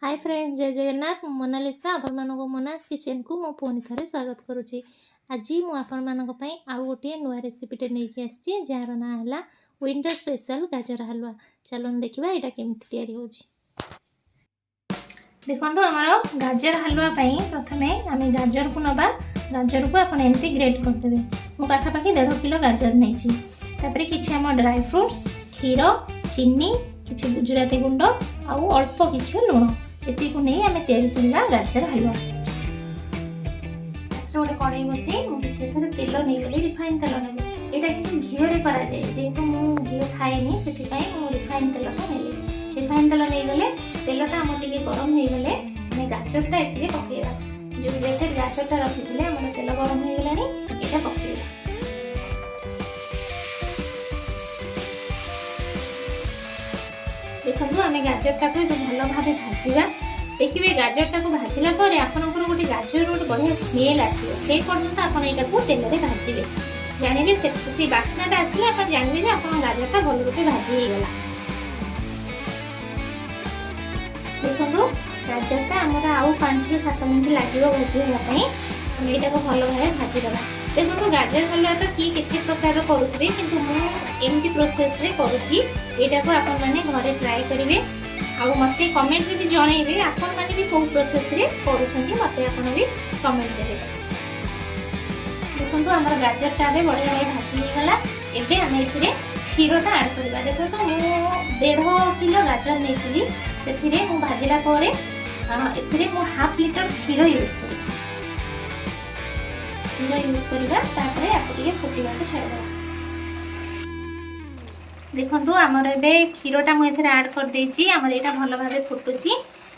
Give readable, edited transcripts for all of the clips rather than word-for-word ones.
Hi friends, जय Jagannath. Mona Lisa आपण मानको मोनास किचन को मो पुणी थे स्वागत करुच्ची। आज मुझे आउ गोटे नुआ रेसिपीटे नहीं आसी जार ना है विंटर स्पेशल गाजर हलवा। चलो देखा यहाँ केमी या देखो आमर गाजर हलवा प्रथम आम गाजर को नवा। गाजर को आप एमती ग्रेट करदे। मो पाखापाखि 1.5 किलो गाजर नहीं कि आम ड्राई फ्रुट्स, क्षीर, चीनी, किसी गुजराती गुंड आउ अल्प किसी लुण ये नहीं आम या गाजर हलवा। गोटे कड़े बसई मुझे तेल नहीं गली रिफाइन तेल ने यहाँ कि घीरे कराए जेहेतु मुझे घी खाएनी से रिफाइन तेल नहीं रिफाइन तेल नहीं गले तेलटा आम टे गरम हो गले आम गाजरटा ये पकड़ा जो ग्रेटेड गाजरटा रखी थे आम तेल गरम हो गला यहाँ पकड़ा। देखो आम गाजरटा को भल भाव भाजा। देखिए गाजरटा को भाजला आपंकर गोटे गाजर गोटे बढ़िया स्मेल आसो से पर्यटन आप यहाँ तेल में भाजे जानवे से बास्नाटा आसले आप जानवे आप गाजरटा भल गोटे भाजीगला। देखो गाजरटा आमर आउ 5 से 7 मिनट लगे भाजी आम यहाँ को भल भाव भाजीदे। देखो गाजर हलवा तो किए केते प्रकार करुवे कि एमती प्रोसेस करुँची यहाँ को आपण मैंने घरे ट्राए करेंगे आउ मत कमेंट भी जनइबे आपण मैंने भी कौ प्रोसेस करुँच मत भी कमेंट करेंगे। देखो आम गाजरटा बढ़िया भाई भाजी होगला। एवं आम ये क्षीरटा आड करवा। देखो तो मुझे 1.5 किलो गाजर नहीं से भाजला हाफ लिटर क्षीर यूज कर यूज करवा फुटा छाड़ा। देखो आमर ए क्षीरटा मुझे आड कर देची आमर यहाँ भल भाव फुटुची।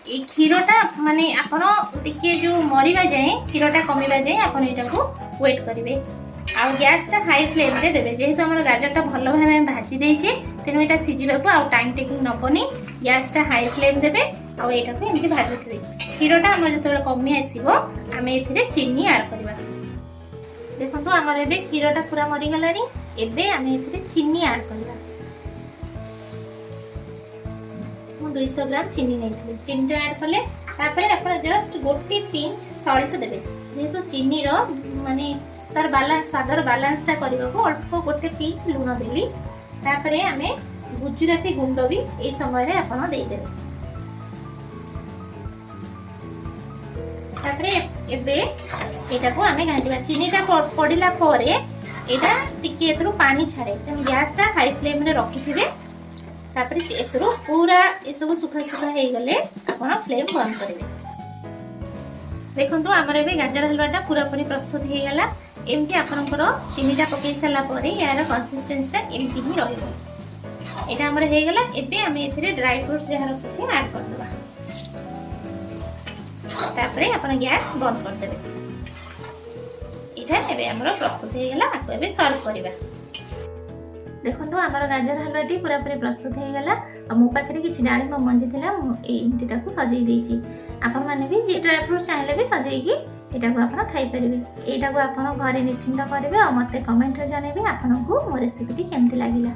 ये क्षीरटा माने आपन टिके जो मरिबा जाए क्षीरटा कमिबा जाए आपन एटा को वेट करेंगे। आ गैसटा हाई फ्लेम रे देबे जेहेतु आमर गाजरटा भल भाव भाजी देचे तेणु यहाँ सीझा को आउ टाइम टेकिंग नबनी। गैसटा हाई फ्लेम देबे आ यहाँ को एमती भाजुथे। क्षीरटा आम जो कमी आसो आम ए चीनी आड करवा। देखो आमर ए क्षीरटा पूरा मरीगला एवं आम ए चीनी आड करवा। 200 ग्राम चीनी नहीं चीनी ऐड कले आप जस्ट गोटे पिंच सॉल्ट देबे जेहेतु चीनी रो माने तार बैलेंस स्वादर बैलेंसटा करने को अल्प गोटे पिंच लुण देली। तापरे आमे गुजराती गुंड भी ए समय रे आपण दे देबे। तापरे एबे एटा को आमे घांटीबा। चीनीटा पड़िला परे एटा टिके एतरो पानी छाड़े तेन गैसटा हाई फ्लेम रे रखिथिबे। तापर एतरो पूरा ये सब सुखा सुखा हो गले आपण फ्लेम बंद करेंगे। देखो आमर ए गाजर हलवाटा पूरा पूरी प्रस्तुत हो गला। एमती आपनकर चीनीटा पकई सारा पर यार कंसिस्टेंसीटा एमती ही रहिबो। एटा हमर हो गला। एबे आम एथिरे ड्राई फ्रूट्स जहाँ रखिछे ऐड कर देबा। तापर आपण गैस बंद कर देबे। एटा एबे हमर प्रस्तुत हो गला। आको एबे सर्व करबा। देखो आमर गाजर हलवाटी पूरा पूरी प्रस्तुत हो गला। मो पाखे किसी डालिम मंजी था एमती सजई देची। आपण मैंने भी जी ड्राई फ्रूट्स चाहिए भी सजैकी यहाँ को आप खाईपारे। यहाँ को आप घरे निश्चिंत करेंगे और मत कमेंट जनइबे आपको मो रेसिपीटी केमती लगिला।